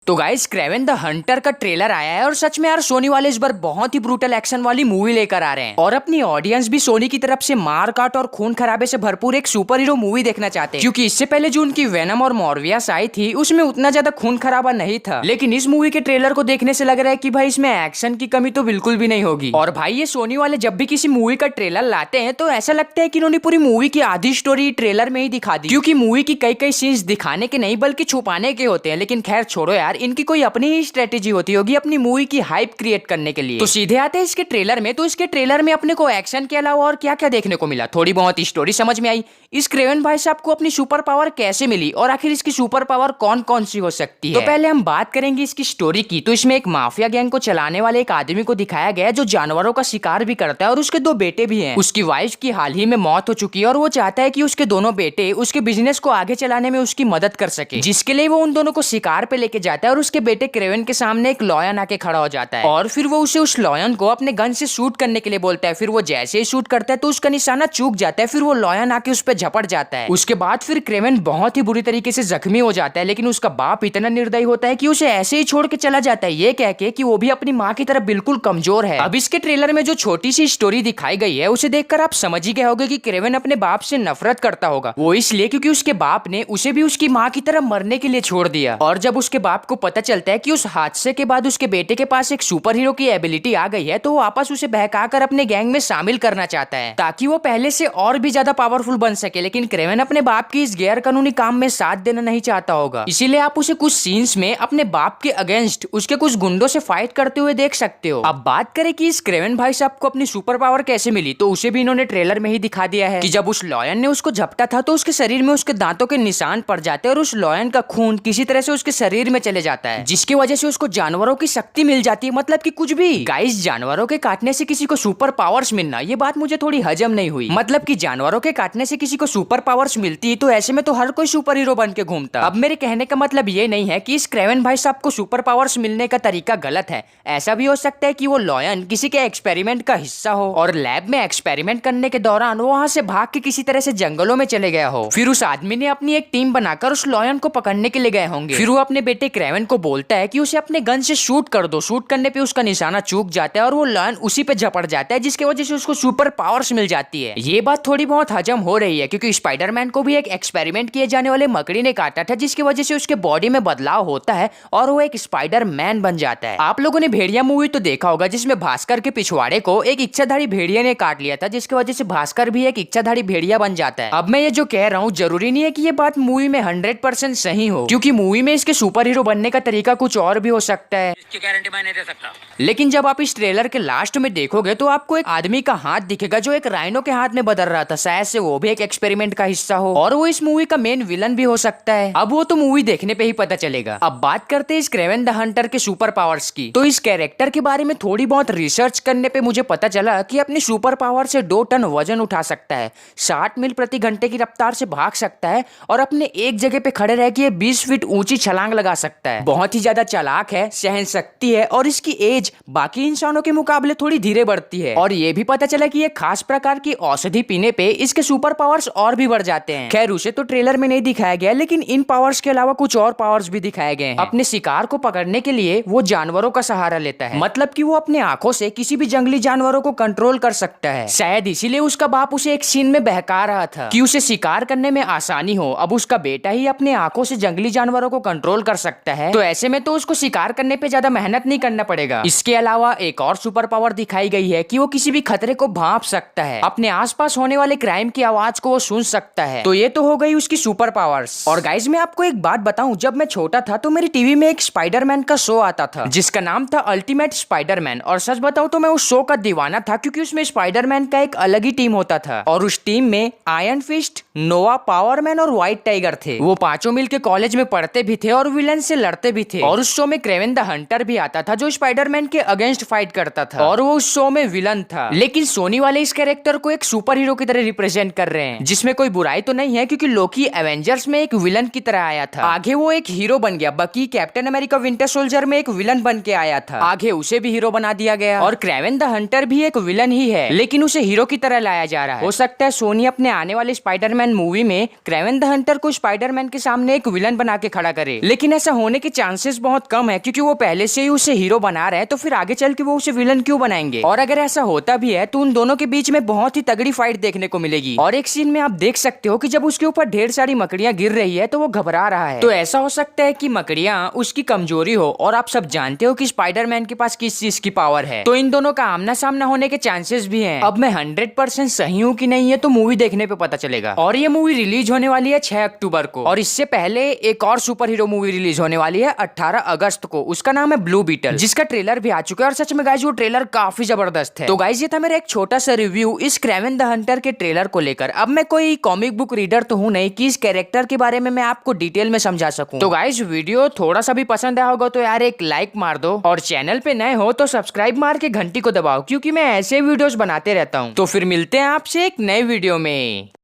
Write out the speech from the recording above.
तो guys Kraven the Hunter का trailer आया है और सच में यार सोनी वाले इस बार बहुत ही ब्रूटल एक्शन वाली मूवी लेकर आ रहे हैं और अपनी ऑडियंस भी सोनी की तरफ से मार काट और खून खराबे से भरपूर एक सुपर हीरो मूवी देखना चाहते हैं, क्योंकि इससे पहले जो उनकी वेनम और मॉर्वियस आई थी उसमें उतना ज्यादा खून खराबा नहीं था। लेकिन इस मूवी के ट्रेलर को देखने से लग रहा है कि भाई इसमें एक्शन की कमी तो बिल्कुल भी नहीं होगी। और भाई ये सोनी वाले जब भी किसी मूवी का ट्रेलर लाते हैं तो ऐसा लगता है कि इन्होंने पूरी मूवी की आधी स्टोरी ट्रेलर में ही दिखा दी, क्योंकि मूवी की कई कई सीन्स दिखाने के नहीं बल्कि छुपाने के होते हैं। लेकिन खैर छोड़ो यार, इनकी कोई अपनी ही स्ट्रेटेजी होती होगी अपनी मूवी की हाइप क्रिएट करने के लिए। तो सीधे आते हैं इसके ट्रेलर में। तो इसके ट्रेलर में अपने को एक्शन के अलावा और क्या क्या देखने को मिला, थोड़ी बहुत स्टोरी समझ में आई। इस क्रेवन भाई साहब को अपनी सुपर पावर कैसे मिली और आखिर इसकी सुपर पावर कौन कौन सी हो सकती है। तो पहले हम बात करेंगे इसकी स्टोरी की। तो इसमें एक माफिया गैंग को चलाने वाले एक आदमी को दिखाया गया है जो जानवरों का शिकार भी करता है और उसके 2 बेटे भी हैं। उसकी वाइफ की हाल ही में मौत हो चुकी है और वो चाहता है कि उसके दोनों बेटे उसके बिजनेस को आगे चलाने में उसकी मदद कर सके, जिसके लिए वो उन दोनों को शिकार पे लेके जाता है और उसके बेटे क्रेवन के सामने एक लॉयन आके खड़ा हो जाता है और फिर वो उसे उस लॉयन को अपने गन से शूट करने के लिए बोलता है। फिर वो जैसे ही शूट करता है तो उसका निशाना चूक जाता है, फिर वो लॉयन आके उस पर झपट जाता है। उसके बाद फिर क्रेवन बहुत ही बुरी तरीके से जख्मी हो जाता है, लेकिन उसका बाप इतना निर्दयी होता है कि उसे ऐसे ही छोड़ के चला जाता है, ये कह के कि वो भी अपनी माँ की तरह बिल्कुल कमजोर है। अब इसके ट्रेलर में जो छोटी सी स्टोरी दिखाई गई है उसे देखकर आप समझ ही गए होंगे कि क्रेवन अपने बाप से नफरत करता होगा। वो इसलिए क्योंकि उसके बाप ने उसे भी उसकी माँ की तरह मरने के लिए छोड़ दिया। और जब उसके बाप को पता चलता है कि उस हादसे के बाद उसके बेटे के पास एक सुपर हीरो की एबिलिटी आ गई है तो वो वापस उसे बहकाकर अपने गैंग में शामिल करना चाहता है ताकि वो पहले से और भी ज्यादा पावरफुल बन सके। लेकिन क्रेवन अपने बाप की इस गैर कानूनी काम में साथ देना नहीं चाहता होगा, इसीलिए आप उसे कुछ सीन्स में अपने बाप के अगेंस्ट उसके कुछ गुंडों से फाइट करते हुए देख सकते हो। अब बात करें कि इस क्रेवन भाई साहब को अपनी सुपर पावर कैसे मिली, तो उसे भी इन्होंने ट्रेलर में ही दिखा दिया है कि जब उस लॉयन ने उसको झपटा था तो उसके शरीर में उसके दांतों के निशान पड़ जाते हैं और उस लॉयन का खून किसी तरह से उसके शरीर में चले जाता है, जिसकी वजह से उसको जानवरों की शक्ति मिल जाती है। मतलब कि कुछ भी गाइस, जानवरों के काटने से किसी को सुपर पावर्स मिलना, ये बात मुझे थोड़ी हजम नहीं हुई। मतलब कि जानवरों के काटने से किसी को सुपर पावर्स मिलती है तो ऐसे में तो हर कोई सुपर हीरो बन के घूमता। अब मेरे कहने का मतलब ये नहीं है कि इस क्रेवन भाई साहब को सुपर पावर्स मिलने का तरीका गलत है। ऐसा भी हो सकता है कि वो लॉयन किसी के एक्सपेरिमेंट का हिस्सा हो और लैब में एक्सपेरिमेंट करने के दौरान वो वहां से भाग के किसी तरह से जंगलों में चले गया हो। फिर उस आदमी ने अपनी एक टीम बनाकर उस लॉयन को पकड़ने के लिए गए होंगे। फिर वो अपने बेटे क्रेवन को बोलता है कि उसे अपने गन से शूट कर दो। शूट करने पे उसका निशाना चूक जाता है और वो लॉयन उसी पे झपट जाता है, जिसकी वजह से उसको सुपर पावर्स मिल जाती है। ये बात थोड़ी बहुत हजम हो रही है क्योंकि स्पाइडरमैन को भी एक एक्सपेरिमेंट किए जाने वाले मकड़ी ने काटा था, जिसकी वजह से उसके बॉडी में बदलाव होता है और वो एक स्पाइडर मैन बन जाता है। आप लोगों ने भेड़िया मूवी तो देखा होगा जिसमें भास्कर के पिछवाड़े को एक इच्छाधारी भेड़िया ने काट लिया था, जिसकी वजह से भास्कर भी एक इच्छाधारी भेड़िया बन जाता है। अब मैं ये जो कह रहा हूँ जरूरी नहीं है कि ये बात मूवी में 100% सही हो, क्योंकि मूवी में इसके सुपर हीरो बनने का तरीका कुछ और भी हो सकता है, इसकी गारंटी मैं नहीं दे सकता। लेकिन जब आप इस ट्रेलर के लास्ट में देखोगे तो आपको एक आदमी का हाथ दिखेगा जो एक राइनो के हाथ में बदल रहा था, शायद से वो भी एक एक्सपेरिमेंट का हिस्सा हो और वो इस मूवी का मेन विलन भी हो सकता है। अब वो तो मूवी देखने पे ही पता चलेगा। अब बात करते हैं इस क्रेवन द हंटर के सुपर पावर्स की। तो इस कैरेक्टर के बारे में थोड़ी बहुत रिसर्च करने पे मुझे पता चला कि अपनी सुपर पावर से 2 टन वजन उठा सकता है, 60 मील प्रति घंटे की रफ्तार से भाग सकता है और अपने एक जगह पे खड़े रह के 20 फीट ऊंची छलांग लगा सकता है। बहुत ही ज्यादा चालाक है, सहन शक्ति है और इसकी एज बाकी इंसानों के मुकाबले थोड़ी धीरे बढ़ती है। और ये भी पता चला कि ये खास प्रकार की औषधि पीने पे इसके सुपर पावर्स और भी बढ़ जाते हैं। खैर उसे तो ट्रेलर में नहीं दिखाया गया, लेकिन इन पावर्स के अलावा कुछ और पावर्स भी दिखाए गए हैं। अपने शिकार को पकड़ने के लिए वो जानवरों का सहारा लेता है, मतलब कि वो अपने आंखों से किसी भी जंगली जानवरों को कंट्रोल कर सकता है। शायद इसीलिए उसका बाप उसे एक सीन में बहका रहा था कि उसे शिकार करने में आसानी हो। अब उसका बेटा ही अपने आंखों से जंगली जानवरों को कंट्रोल कर सकता है, तो ऐसे में तो उसको शिकार करने पे ज्यादा मेहनत नहीं करना पड़ेगा। इसके अलावा एक और सुपर पावर दिखाई गई है कि वो किसी भी खतरे को भांप सकता है, अपने आसपास होने वाले क्राइम की आवाज को वो सुन सकता है। तो ये तो हो गई उसकी सुपर पावर्स। और गाइज मैं आपको एक बात बताऊं, जब मैं छोटा था तो मेरी टीवी में एक स्पाइडरमैन का शो आता था जिसका नाम था अल्टीमेट स्पाइडरमैन। और सच बताऊं तो मैं उस शो का दीवाना था क्योंकि उसमें स्पाइडरमैन का एक अलग ही टीम होता था और उस टीम में आयरन फिस्ट, नोवा, पावरमैन और व्हाइट टाइगर थे। वो पांचों मिलकर कॉलेज में पढ़ते भी थे और विलन से लड़ते भी थे। और उस शो में क्रेवन द हंटर भी आता था जो स्पाइडरमैन के अगेंस्ट फाइट करता था और वो उस शो में विलन था। लेकिन सोनी वाले इस कैरेक्टर को एक सुपर हीरो की तरह रिप्रेजेंट कर रहे हैं, जिसमें कोई बुराई तो नहीं है क्योंकि लोकी एवेंजर्स में एक विलन की तरह आया था, आगे वो एक हीरो बन गया। बकी कैप्टन अमेरिका विंटर सोल्जर में एक विलन बन के आया था, आगे उसे भी हीरो बना दिया गया। और क्रेवन द हंटर भी एक विलन ही है, लेकिन उसे हीरो की तरह लाया जा रहा है। हो सकता है सोनी अपने आने वाले स्पाइडरमैन मूवी में क्रेवन द हंटर को स्पाइडरमैन के सामने एक विलन बना के खड़ा करे, लेकिन ऐसा होने होने के चांसेस बहुत कम है, क्योंकि वो पहले से ही उसे हीरो बना रहे हैं, तो फिर आगे चल के वो उसे विलन क्यों बनाएंगे। और अगर ऐसा होता भी है तो उन दोनों के बीच में बहुत ही तगड़ी फाइट देखने को मिलेगी। और एक सीन में आप देख सकते हो कि जब उसके ऊपर ढेर सारी मकड़ियां गिर रही है तो वो घबरा रहा है। तो ऐसा हो सकता है कि मकड़ियां उसकी कमजोरी हो, और आप सब जानते हो कि स्पाइडरमैन के पास किस चीज की पावर है। तो इन दोनों का आमना सामना होने के चांसेस भी हैं। अब मैं 100% सही हूँ कि नहीं, है तो मूवी देखने पे पता चलेगा। और ये मूवी रिलीज होने वाली है 6 अक्टूबर को, और इससे पहले एक और सुपर हीरो मूवी रिलीज होने वाली है 18 अगस्त को। उसका नाम है ब्लू बीटल, जिसका ट्रेलर भी आ चुका है। और सच में गाइस वो ट्रेलर काफी जबरदस्त है। तो गाइस ये था मेरा एक छोटा सा रिव्यू इस क्रेवन द हंटर के ट्रेलर को लेकर। अब मैं कोई कॉमिक बुक रीडर तो हूँ नहीं कि इस कैरेक्टर के बारे में मैं आपको डिटेल में समझा सकूं। तो गाइस वीडियो थोड़ा सा भी पसंद आया होगा तो यार एक लाइक मार दो, और चैनल पे नए हो तो सब्सक्राइब मार के घंटी को दबाओ, क्योंकि मैं ऐसे वीडियोस बनाते रहता हूँ। तो फिर मिलते हैं आपसे एक नए वीडियो में।